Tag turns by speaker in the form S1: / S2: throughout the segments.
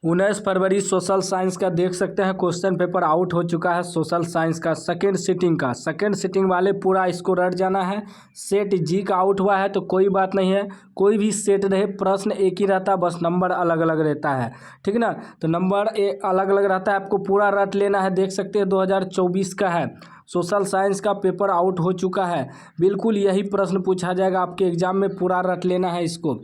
S1: 19 फरवरी social science का देख सकते हैं क्वेश्चन पेपर आउट हो चुका है। सोशल साइंस का सेकंड सिटिंग वाले पूरा इसको रट जाना है। सेट जी का आउट हुआ है तो कोई बात नहीं है, कोई भी सेट रहे प्रश्न एक ही रहता है, बस नंबर अलग अलग रहता है, ठीक ना। तो नंबर अलग अलग रहता है, आपको पूरा रट लेना है। देख सकते हैं 2024 का है, सोशल साइंस का पेपर आउट हो चुका है। बिल्कुल यही प्रश्न पूछा जाएगा आपके एग्जाम में, पूरा रट लेना है इसको।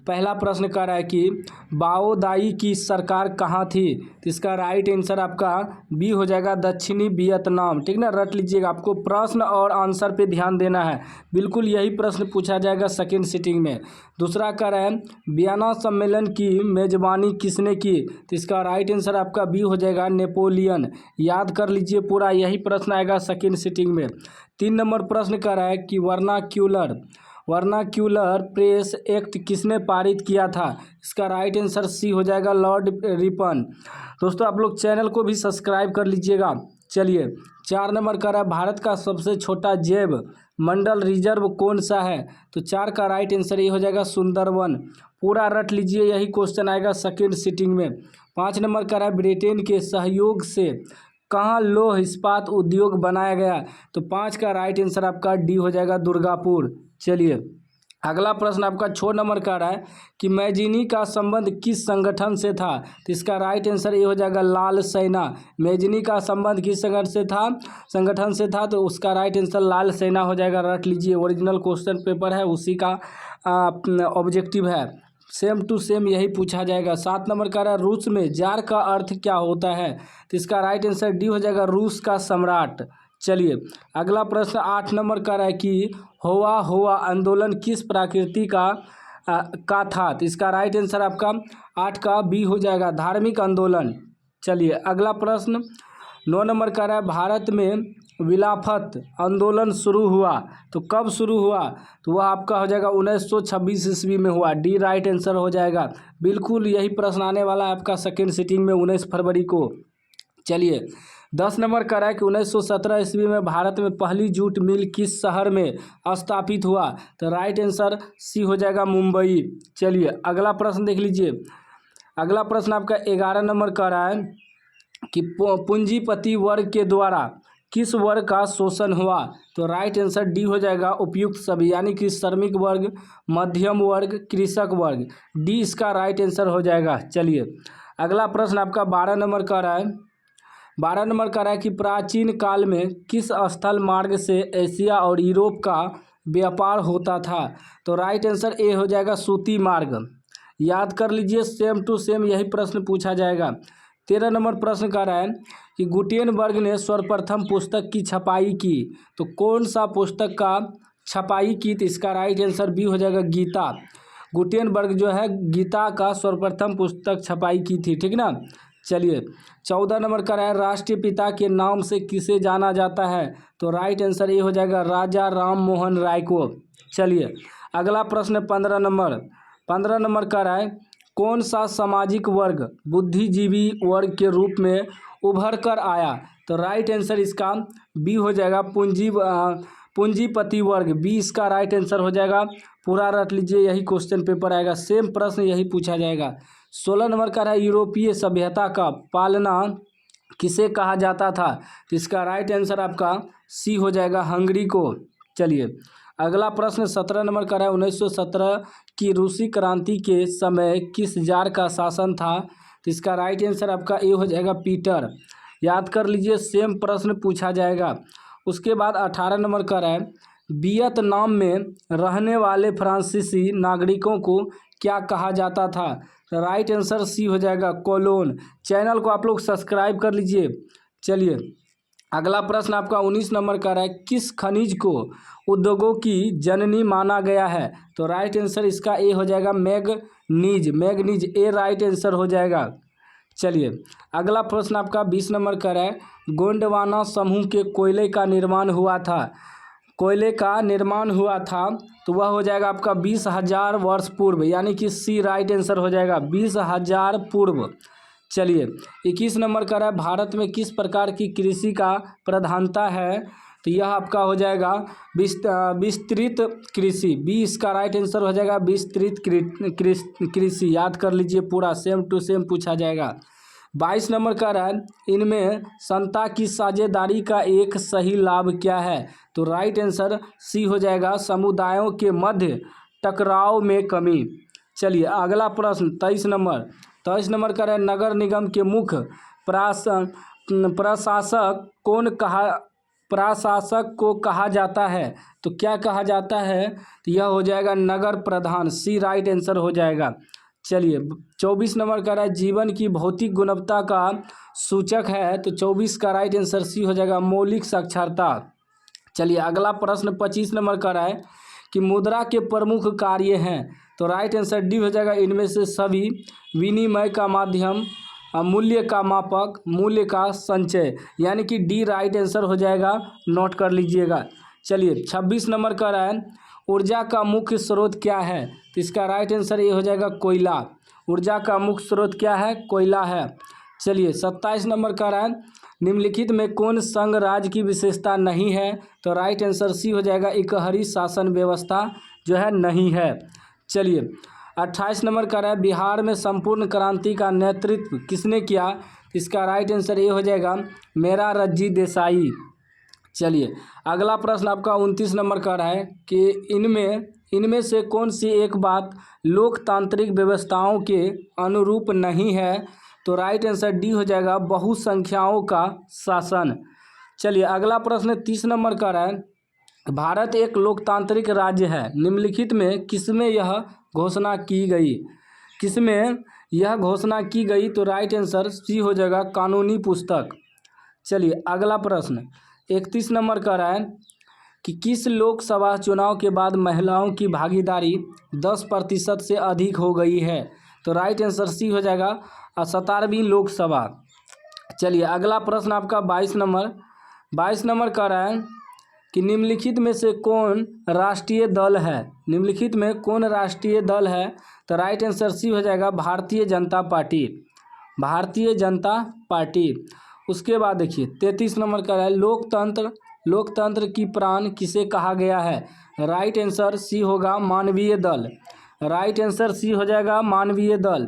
S1: पहला प्रश्न कह रहा है कि बाओदाई की सरकार कहाँ थी, तो इसका राइट आंसर आपका बी हो जाएगा, दक्षिणी वियतनाम, ठीक ना। रट लीजिएगा, आपको प्रश्न और आंसर पे ध्यान देना है। बिल्कुल यही प्रश्न पूछा जाएगा सेकेंड सिटिंग में। दूसरा कह रहा है वियना सम्मेलन की मेजबानी किसने की, तो इसका राइट आंसर आपका बी हो जाएगा, नेपोलियन। याद कर लीजिए, पूरा यही प्रश्न आएगा सेकेंड सिटिंग में। 3 नंबर प्रश्न कह रहा है कि वर्नाक्यूलर प्रेस एक्ट किसने पारित किया था, इसका राइट आंसर सी हो जाएगा, लॉर्ड रिपन। दोस्तों आप लोग चैनल को भी सब्सक्राइब कर लीजिएगा। चलिए 4 नंबर का रहा है भारत का सबसे छोटा जैव मंडल रिजर्व कौन सा है, तो 4 का राइट आंसर ये हो जाएगा, सुंदरवन। पूरा रट लीजिए, यही क्वेश्चन आएगा सेकेंड सिटिंग में। 5 नंबर का रहा है ब्रिटेन के सहयोग से कहाँ लौह इस्पात उद्योग बनाया गया, तो 5 का राइट आंसर आपका डी हो जाएगा, दुर्गापुर। चलिए अगला प्रश्न आपका 6 नंबर का रहा है कि मैजिनी का संबंध किस संगठन से था, तो इसका राइट आंसर ये हो जाएगा, लाल सेना। मैजिनी का संबंध किस संगठन से था, तो उसका राइट आंसर लाल सेना हो जाएगा। रख लीजिए, ओरिजिनल क्वेश्चन पेपर है, उसी का ऑब्जेक्टिव है, सेम टू सेम यही पूछा जाएगा। 7 नंबर का रहा है रूस में जार का अर्थ क्या होता है, तो इसका राइट आंसर डी हो जाएगा, रूस का सम्राट। चलिए अगला प्रश्न 8 नंबर का रहा है कि होवा आंदोलन किस प्रकृति का था, तो इसका राइट आंसर आपका 8 का बी हो जाएगा, धार्मिक आंदोलन। चलिए अगला प्रश्न 9 नंबर का रहा है भारत में विलाफत आंदोलन शुरू हुआ, तो कब शुरू हुआ, तो वह आपका हो जाएगा 1926 ईस्वी में हुआ, डी राइट आंसर हो जाएगा। बिल्कुल यही प्रश्न आने वाला है आपका सेकेंड सिटिंग में 19 फरवरी को। चलिए 10 नंबर का रहा है कि 1917 ईस्वी में भारत में पहली जूट मिल किस शहर में स्थापित हुआ, तो राइट आंसर सी हो जाएगा, मुंबई। चलिए अगला प्रश्न देख लीजिए। अगला प्रश्न आपका 11 नंबर का रहा है कि पूंजीपति वर्ग के द्वारा किस वर्ग का शोषण हुआ, तो राइट आंसर डी हो जाएगा, उपयुक्त सभी, यानी कि श्रमिक वर्ग, मध्यम वर्ग, कृषक वर्ग, डी इसका राइट आंसर हो जाएगा। चलिए अगला प्रश्न आपका 12 नंबर का रहा है। 12 नंबर का रहा है कि प्राचीन काल में किस स्थल मार्ग से एशिया और यूरोप का व्यापार होता था, तो राइट आंसर ए हो जाएगा, सूती मार्ग। याद कर लीजिए, सेम टू सेम यही प्रश्न पूछा जाएगा। 13 नंबर प्रश्न का रहा है कि गुटेनबर्ग ने सर्वप्रथम पुस्तक की छपाई की, तो कौन सा पुस्तक का छपाई की, तो इसका राइट आंसर बी हो जाएगा, गीता। गुटेनबर्ग जो है गीता का सर्वप्रथम पुस्तक छपाई की थी, ठीक ना। चलिए 14 नंबर का रहा है राष्ट्रीय पिता के नाम से किसे जाना जाता है, तो राइट आंसर ये हो जाएगा, राजा राम मोहन राय को। चलिए अगला प्रश्न 15 नंबर का रहा है कौन सा सामाजिक वर्ग बुद्धिजीवी वर्ग के रूप में उभर कर आया, तो राइट आंसर इसका बी हो जाएगा, पूंजीपति वर्ग, बी इसका राइट आंसर हो जाएगा। पूरा रट लीजिए, यही क्वेश्चन पेपर आएगा, सेम प्रश्न यही पूछा जाएगा। 16 नंबर का है यूरोपीय सभ्यता का पालना किसे कहा जाता था, तो इसका राइट आंसर आपका सी हो जाएगा, हंगरी को। चलिए अगला प्रश्न 17 नंबर का है 1917 की रूसी क्रांति के समय किस जार का शासन था, तो इसका राइट आंसर आपका ए हो जाएगा, पीटर। याद कर लीजिए, सेम प्रश्न पूछा जाएगा। उसके बाद 18 नंबर का है वियतनाम में रहने वाले फ्रांसीसी नागरिकों को क्या कहा जाता था, तो राइट आंसर सी हो जाएगा, कोलोन। चैनल को आप लोग सब्सक्राइब कर लीजिए। चलिए अगला प्रश्न आपका 19 नंबर का है किस खनिज को उद्योगों की जननी माना गया है, तो राइट आंसर इसका ए हो जाएगा, मैग्नीज, ए राइट आंसर हो जाएगा। चलिए अगला प्रश्न आपका 20 नंबर का है गोंडवाना समूह के कोयले का निर्माण हुआ था, तो वह हो जाएगा आपका 20,000 वर्ष पूर्व, यानी कि सी राइट आंसर हो जाएगा, 20,000 पूर्व। चलिए 21 नंबर का है भारत में किस प्रकार की कृषि का प्रधानता है, तो यह आपका हो जाएगा विस्तृत कृषि। बी इसका राइट आंसर हो जाएगा विस्तृत कृषि। याद कर लीजिए, पूरा सेम टू सेम पूछा जाएगा। 22 नंबर का रहा है, इनमें संता की साझेदारी का एक सही लाभ क्या है? तो राइट आंसर सी हो जाएगा समुदायों के मध्य टकराव में कमी। चलिए अगला प्रश्न 23 नंबर का रहा है, नगर निगम के मुख्य प्रशासक को कहा जाता है? तो क्या कहा जाता है? तो यह हो जाएगा नगर प्रधान। सी राइट आंसर हो जाएगा। चलिए 24 नंबर का रहा है, जीवन की भौतिक गुणवत्ता का सूचक है? तो 24 का राइट आंसर सी हो जाएगा मौलिक साक्षरता। चलिए अगला प्रश्न 25 नंबर का रहा है कि मुद्रा के प्रमुख कार्य हैं? तो राइट आंसर डी हो जाएगा इनमें से सभी। विनिमय का माध्यम, मूल्य का मापक, मूल्य का संचय, यानी कि डी राइट आंसर हो जाएगा। नोट कर लीजिएगा। चलिए 26 नंबर का रहा है, ऊर्जा का मुख्य स्रोत क्या है? तो इसका राइट आंसर ये हो जाएगा कोयला। ऊर्जा का मुख्य स्रोत क्या है? कोयला है। चलिए 27 नंबर का रहा है, निम्नलिखित में कौन संघ राज्य की विशेषता नहीं है? तो राइट आंसर सी हो जाएगा इकहरी शासन व्यवस्था जो है नहीं है। चलिए 28 नंबर का रहा है, बिहार में संपूर्ण क्रांति का नेतृत्व किसने किया? इसका राइट आंसर ये हो जाएगा मेरा रज्जी देसाई। चलिए अगला प्रश्न आपका 29 नंबर का रहा है कि इनमें से कौन सी एक बात लोकतांत्रिक व्यवस्थाओं के अनुरूप नहीं है? तो राइट आंसर डी हो जाएगा बहुसंख्याओं का शासन। चलिए अगला प्रश्न 30 नंबर का रहा है, भारत एक लोकतांत्रिक राज्य है, निम्नलिखित में किसमें यह घोषणा की गई? किसमें यह घोषणा की गई? तो राइट आंसर सी हो जाएगा कानूनी पुस्तक। चलिए अगला प्रश्न 31 नंबर का रहा है कि किस लोकसभा चुनाव के बाद महिलाओं की भागीदारी 10% से अधिक हो गई है? तो राइट आंसर सी हो जाएगा 17वीं लोकसभा। चलिए अगला प्रश्न आपका 22 नंबर का रहा है कि निम्नलिखित में से कौन राष्ट्रीय दल है? निम्नलिखित में कौन राष्ट्रीय दल है? तो राइट आंसर सी हो जाएगा भारतीय जनता पार्टी। भारतीय जनता पार्टी। उसके बाद देखिए 33 नंबर का है, लोकतंत्र की प्राण किसे कहा गया है? राइट आंसर सी होगा मानवीय दल। राइट आंसर सी हो जाएगा मानवीय दल।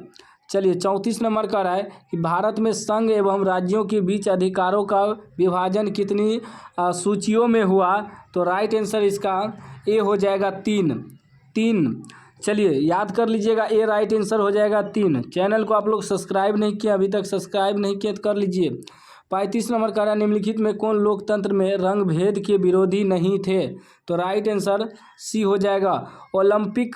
S1: चलिए 34 नंबर का रहा है कि भारत में संघ एवं राज्यों के बीच अधिकारों का विभाजन कितनी सूचियों में हुआ? तो राइट आंसर इसका ए हो जाएगा 3। चलिए याद कर लीजिएगा, ए राइट आंसर हो जाएगा 3। चैनल को आप लोग सब्सक्राइब नहीं किए, अभी तक सब्सक्राइब नहीं किए तो कर लीजिए। 35 नंबर का रहा है, निम्नलिखित में कौन लोकतंत्र में रंग भेद के विरोधी नहीं थे? तो राइट आंसर सी हो जाएगा ओलंपिक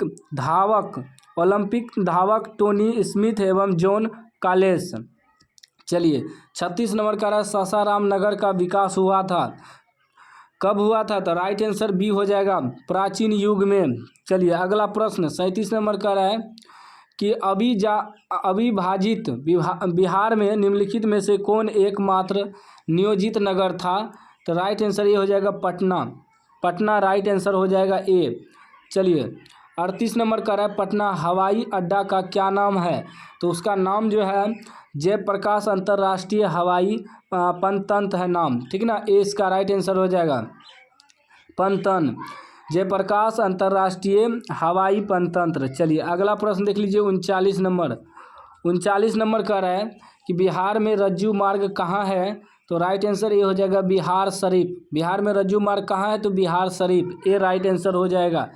S1: धावक टोनी स्मिथ एवं जॉन कालेस। चलिए 36 नंबर का रहा है, सासाराम नगर का विकास हुआ था, कब हुआ था? तो राइट आंसर बी हो जाएगा प्राचीन युग में। चलिए अगला प्रश्न 37 नंबर का रहा है कि अविभाजित बिहार में निम्नलिखित में से कौन एकमात्र नियोजित नगर था? तो राइट आंसर ये हो जाएगा पटना राइट आंसर हो जाएगा ए। चलिए 38 नंबर का रहा है, पटना हवाई अड्डा का क्या नाम है? तो उसका नाम जो है जयप्रकाश अंतर्राष्ट्रीय हवाई पनतंत्र है नाम, ठीक ना। ए इसका राइट आंसर हो जाएगा पनतन, जयप्रकाश अंतर्राष्ट्रीय हवाई पनतंत्र। चलिए अगला प्रश्न देख लीजिए 39 नंबर का रहा है कि बिहार में रज्जू मार्ग कहाँ है? तो राइट आंसर ये हो जाएगा बिहार शरीफ। बिहार में रज्जू मार्ग कहाँ है? तो बिहार शरीफ, ए राइट आंसर हो जाएगा।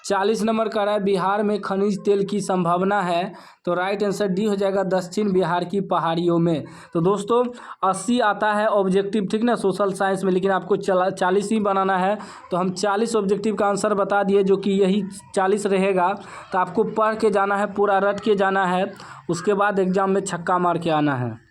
S1: 40 नंबर का रहा है, बिहार में खनिज तेल की संभावना है? तो राइट आंसर डी हो जाएगा दक्षिण बिहार की पहाड़ियों में। तो दोस्तों 80 आता है ऑब्जेक्टिव, ठीक ना, सोशल साइंस में, लेकिन आपको 40 ही बनाना है। तो हम 40 ऑब्जेक्टिव का आंसर बता दिए, जो कि यही 40 रहेगा। तो आपको पढ़ के जाना है, पूरा रट के जाना है, उसके बाद एग्जाम में छक्का मार के आना है।